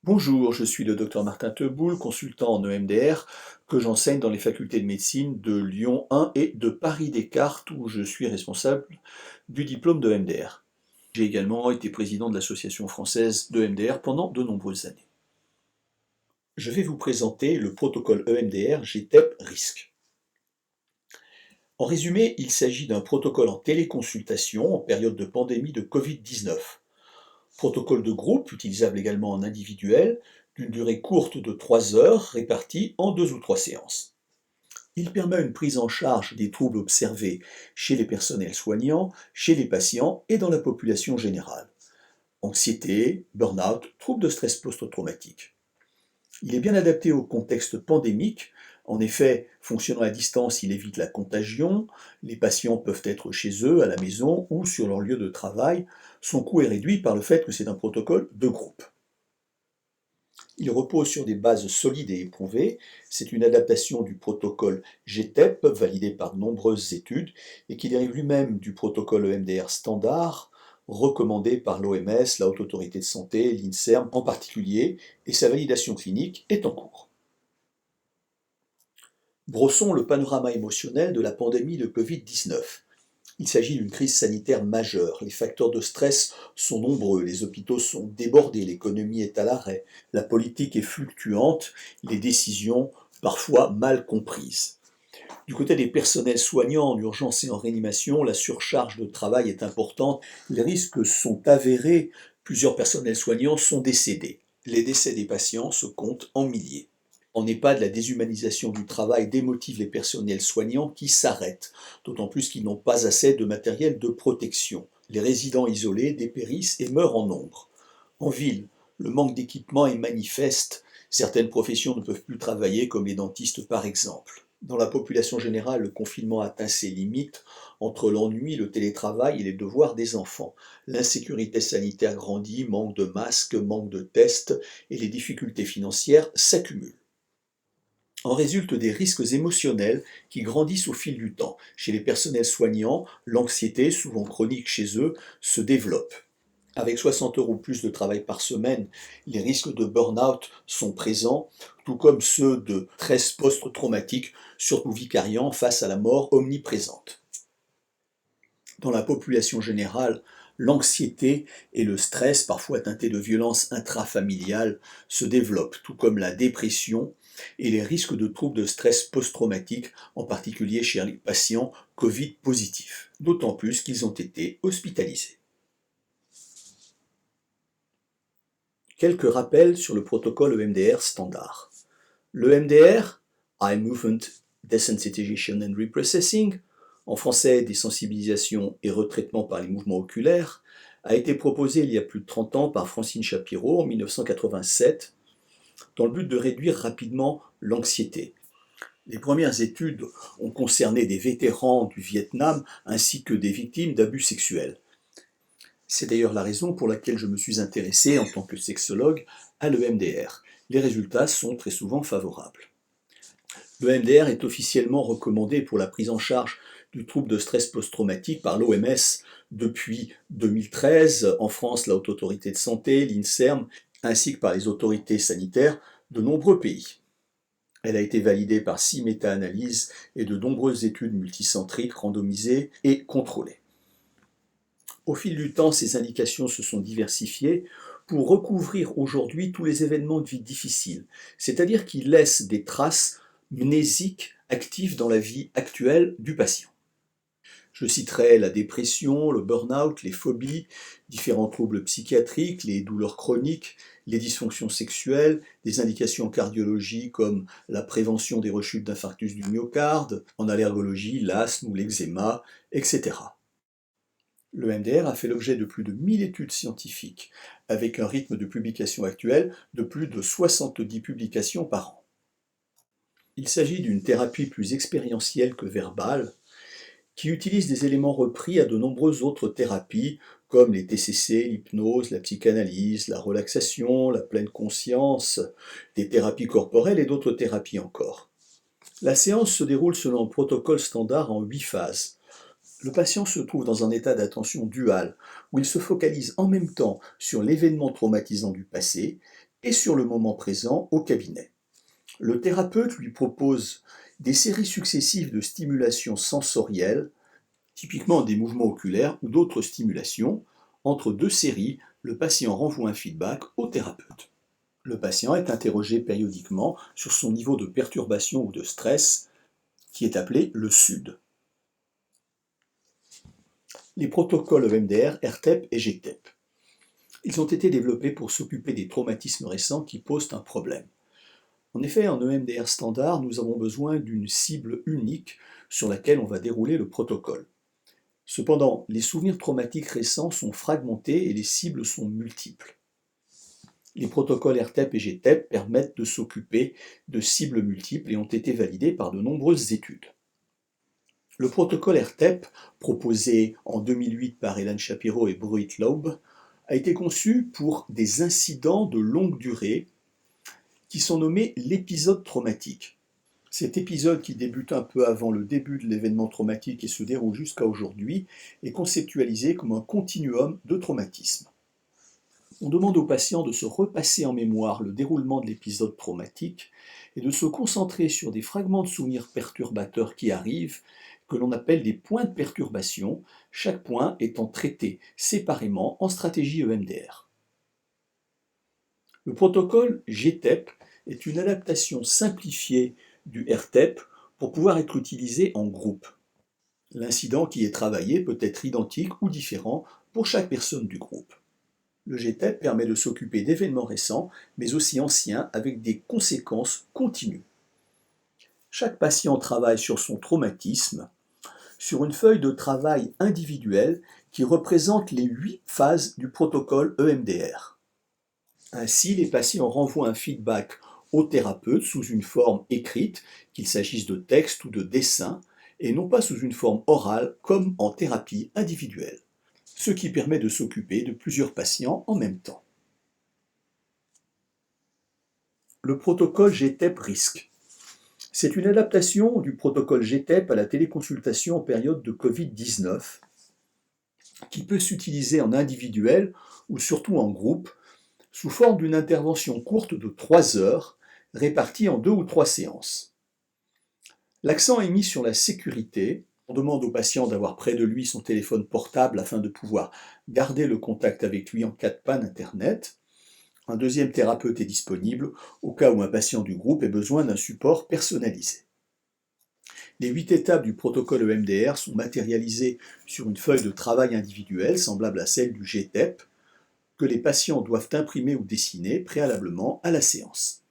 Bonjour, je suis le docteur Martin Teboul, consultant en EMDR, que j'enseigne dans les facultés de médecine de Lyon 1 et de Paris-Descartes, où je suis responsable du diplôme de EMDR. J'ai également été président de l'association française d'EMDR pendant de nombreuses années. Je vais vous présenter le protocole EMDR GTEP-RISC. En résumé, il s'agit d'un protocole en téléconsultation en période de pandémie de Covid-19. Protocole de groupe, utilisable également en individuel, d'une durée courte de 3 heures, répartie en 2 ou 3 séances. Il permet une prise en charge des troubles observés chez les personnels soignants, chez les patients et dans la population générale. Anxiété, burn-out, troubles de stress post-traumatique. Il est bien adapté au contexte pandémique. En effet, fonctionnant à distance, il évite la contagion. Les patients peuvent être chez eux, à la maison ou sur leur lieu de travail. Son coût est réduit par le fait que c'est un protocole de groupe. Il repose sur des bases solides et éprouvées. C'est une adaptation du protocole GTEP, validé par de nombreuses études, et qui dérive lui-même du protocole EMDR standard, recommandé par l'OMS, la Haute Autorité de Santé, l'INSERM en particulier, et sa validation clinique est en cours. Brossons le panorama émotionnel de la pandémie de Covid-19. Il s'agit d'une crise sanitaire majeure. Les facteurs de stress sont nombreux, les hôpitaux sont débordés, l'économie est à l'arrêt, la politique est fluctuante, les décisions parfois mal comprises. Du côté des personnels soignants en urgence et en réanimation, la surcharge de travail est importante, les risques sont avérés, plusieurs personnels soignants sont décédés. Les décès des patients se comptent en milliers. En EHPAD, la déshumanisation du travail démotive les personnels soignants qui s'arrêtent, d'autant plus qu'ils n'ont pas assez de matériel de protection. Les résidents isolés dépérissent et meurent en nombre. En ville, le manque d'équipement est manifeste. Certaines professions ne peuvent plus travailler, comme les dentistes par exemple. Dans la population générale, le confinement atteint ses limites entre l'ennui, le télétravail et les devoirs des enfants. L'insécurité sanitaire grandit, manque de masques, manque de tests et les difficultés financières s'accumulent. En résultent des risques émotionnels qui grandissent au fil du temps. Chez les personnels soignants, l'anxiété, souvent chronique chez eux, se développe. Avec 60 heures ou plus de travail par semaine, les risques de burn-out sont présents, tout comme ceux de stress post-traumatique, surtout vicariant face à la mort omniprésente. Dans la population générale, l'anxiété et le stress, parfois teintés de violences intrafamiliales, se développent, tout comme la dépression et les risques de troubles de stress post-traumatique, en particulier chez les patients Covid positifs, d'autant plus qu'ils ont été hospitalisés. Quelques rappels sur le protocole EMDR standard. Le EMDR, Eye Movement Desensitization and Reprocessing, en français désensibilisation et retraitement par les mouvements oculaires, a été proposé il y a plus de 30 ans par Francine Shapiro en 1987 dans le but de réduire rapidement l'anxiété. Les premières études ont concerné des vétérans du Vietnam ainsi que des victimes d'abus sexuels. C'est d'ailleurs la raison pour laquelle je me suis intéressé en tant que sexologue à l'EMDR. Les résultats sont très souvent favorables. L'EMDR est officiellement recommandé pour la prise en charge du trouble de stress post-traumatique par l'OMS depuis 2013, en France la Haute Autorité de Santé, l'INSERM, ainsi que par les autorités sanitaires de nombreux pays. Elle a été validée par 6 méta-analyses et de nombreuses études multicentriques, randomisées et contrôlées. Au fil du temps, ces indications se sont diversifiées pour recouvrir aujourd'hui tous les événements de vie difficiles, c'est-à-dire qui laissent des traces mnésiques actives dans la vie actuelle du patient. Je citerai la dépression, le burn-out, les phobies, différents troubles psychiatriques, les douleurs chroniques, les dysfonctions sexuelles, des indications en cardiologie comme la prévention des rechutes d'infarctus du myocarde, en allergologie, l'asthme ou l'eczéma, etc. Le MDR a fait l'objet de plus de 1000 études scientifiques, avec un rythme de publication actuel de plus de 70 publications par an. Il s'agit d'une thérapie plus expérientielle que verbale, qui utilise des éléments repris à de nombreuses autres thérapies, comme les TCC, l'hypnose, la psychanalyse, la relaxation, la pleine conscience, des thérapies corporelles et d'autres thérapies encore. La séance se déroule selon un protocole standard en 8 phases. Le patient se trouve dans un état d'attention dual, où il se focalise en même temps sur l'événement traumatisant du passé et sur le moment présent au cabinet. Le thérapeute lui propose des séries successives de stimulations sensorielles, typiquement des mouvements oculaires ou d'autres stimulations. Entre deux séries, le patient renvoie un feedback au thérapeute. Le patient est interrogé périodiquement sur son niveau de perturbation ou de stress, qui est appelé le SUD. Les protocoles EMDR, RTEP et GTEP. Ils ont été développés pour s'occuper des traumatismes récents qui posent un problème. En effet, en EMDR standard, nous avons besoin d'une cible unique sur laquelle on va dérouler le protocole. Cependant, les souvenirs traumatiques récents sont fragmentés et les cibles sont multiples. Les protocoles RTEP et GTEP permettent de s'occuper de cibles multiples et ont été validés par de nombreuses études. Le protocole RTEP, proposé en 2008 par Elan Shapiro et Bruit Laub, a été conçu pour des incidents de longue durée qui sont nommés l'épisode traumatique. Cet épisode, qui débute un peu avant le début de l'événement traumatique et se déroule jusqu'à aujourd'hui, est conceptualisé comme un continuum de traumatisme. On demande aux patients de se repasser en mémoire le déroulement de l'épisode traumatique et de se concentrer sur des fragments de souvenirs perturbateurs qui arrivent, que l'on appelle des points de perturbation, chaque point étant traité séparément en stratégie EMDR. Le protocole GTEP est une adaptation simplifiée du RTEP pour pouvoir être utilisé en groupe. L'incident qui est travaillé peut être identique ou différent pour chaque personne du groupe. Le GTEP permet de s'occuper d'événements récents, mais aussi anciens, avec des conséquences continues. Chaque patient travaille sur son traumatisme, sur une feuille de travail individuelle qui représente les 8 phases du protocole EMDR. Ainsi, les patients renvoient un feedback au thérapeute sous une forme écrite, qu'il s'agisse de texte ou de dessin, et non pas sous une forme orale comme en thérapie individuelle, ce qui permet de s'occuper de plusieurs patients en même temps. Le protocole GTEP-RISC. C'est une adaptation du protocole GTEP à la téléconsultation en période de Covid-19, qui peut s'utiliser en individuel ou surtout en groupe, sous forme d'une intervention courte de 3 heures, répartie en 2 ou 3 séances. L'accent est mis sur la sécurité. On demande au patient d'avoir près de lui son téléphone portable afin de pouvoir garder le contact avec lui en cas de panne Internet. Un deuxième thérapeute est disponible au cas où un patient du groupe ait besoin d'un support personnalisé. Les 8 étapes du protocole EMDR sont matérialisées sur une feuille de travail individuelle semblable à celle du GTEP, que les patients doivent imprimer ou dessiner préalablement à la séance.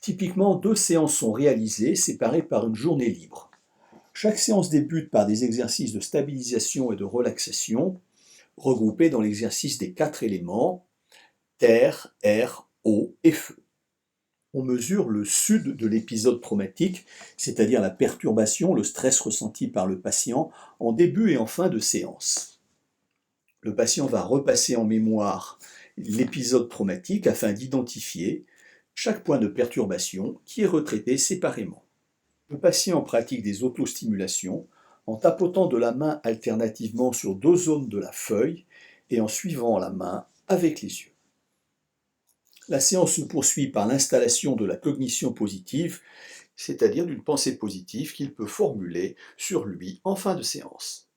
Typiquement, 2 séances sont réalisées, séparées par une journée libre. Chaque séance débute par des exercices de stabilisation et de relaxation, regroupés dans l'exercice des 4 éléments, terre, air, eau et feu. On mesure le SUD de l'épisode traumatique, c'est-à-dire la perturbation, le stress ressenti par le patient en début et en fin de séance. Le patient va repasser en mémoire l'épisode traumatique afin d'identifier chaque point de perturbation qui est retraité séparément. Le patient pratique des autostimulations en tapotant de la main alternativement sur 2 zones de la feuille et en suivant la main avec les yeux. La séance se poursuit par l'installation de la cognition positive, c'est-à-dire d'une pensée positive qu'il peut formuler sur lui en fin de séance.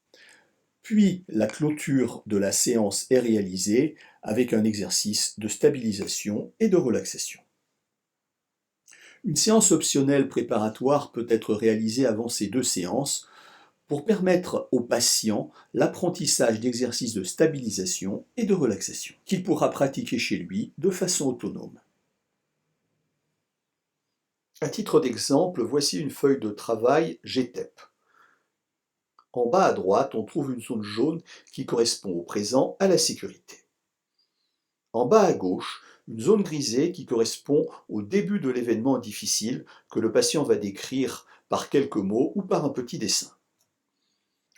Puis la clôture de la séance est réalisée avec un exercice de stabilisation et de relaxation. Une séance optionnelle préparatoire peut être réalisée avant ces 2 séances pour permettre au patient l'apprentissage d'exercices de stabilisation et de relaxation, qu'il pourra pratiquer chez lui de façon autonome. À titre d'exemple, voici une feuille de travail GTEP. En bas à droite, on trouve une zone jaune qui correspond au présent, à la sécurité. En bas à gauche, une zone grisée qui correspond au début de l'événement difficile que le patient va décrire par quelques mots ou par un petit dessin.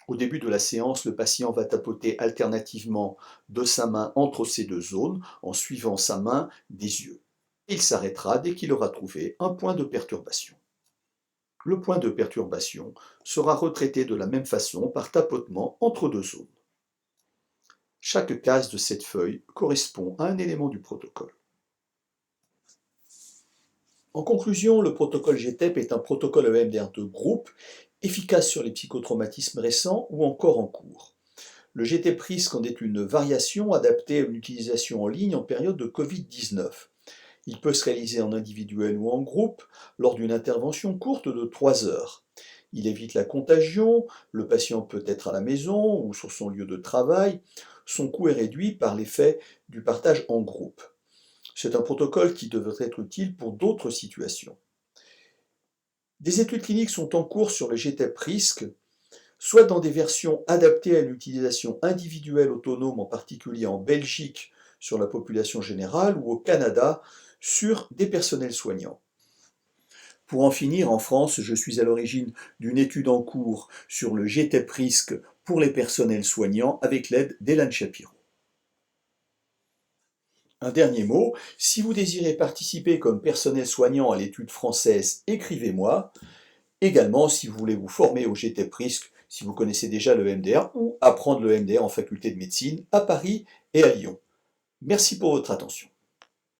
Au début de la séance, le patient va tapoter alternativement de sa main entre ces 2 zones en suivant sa main des yeux. Il s'arrêtera dès qu'il aura trouvé un point de perturbation. Le point de perturbation sera retraité de la même façon par tapotement entre 2 zones. Chaque case de cette feuille correspond à un élément du protocole. En conclusion, le protocole GTEP est un protocole EMDR de groupe, efficace sur les psychotraumatismes récents ou encore en cours. Le GTEP-RISC en est une variation adaptée à une utilisation en ligne en période de Covid-19. Il peut se réaliser en individuel ou en groupe lors d'une intervention courte de 3 heures. Il évite la contagion, le patient peut être à la maison ou sur son lieu de travail. Son coût est réduit par l'effet du partage en groupe. C'est un protocole qui devrait être utile pour d'autres situations. Des études cliniques sont en cours sur le GTEP-RISC, soit dans des versions adaptées à l'utilisation individuelle autonome, en particulier en Belgique sur la population générale ou au Canada sur des personnels soignants. Pour en finir, en France, je suis à l'origine d'une étude en cours sur le GTEP-RISC pour les personnels soignants avec l'aide d'Elan Shapiro. Un dernier mot, si vous désirez participer comme personnel soignant à l'étude française, écrivez-moi. Également, si vous voulez vous former au GTEP-RISC, si vous connaissez déjà le MDR, ou apprendre le MDR en faculté de médecine à Paris et à Lyon. Merci pour votre attention.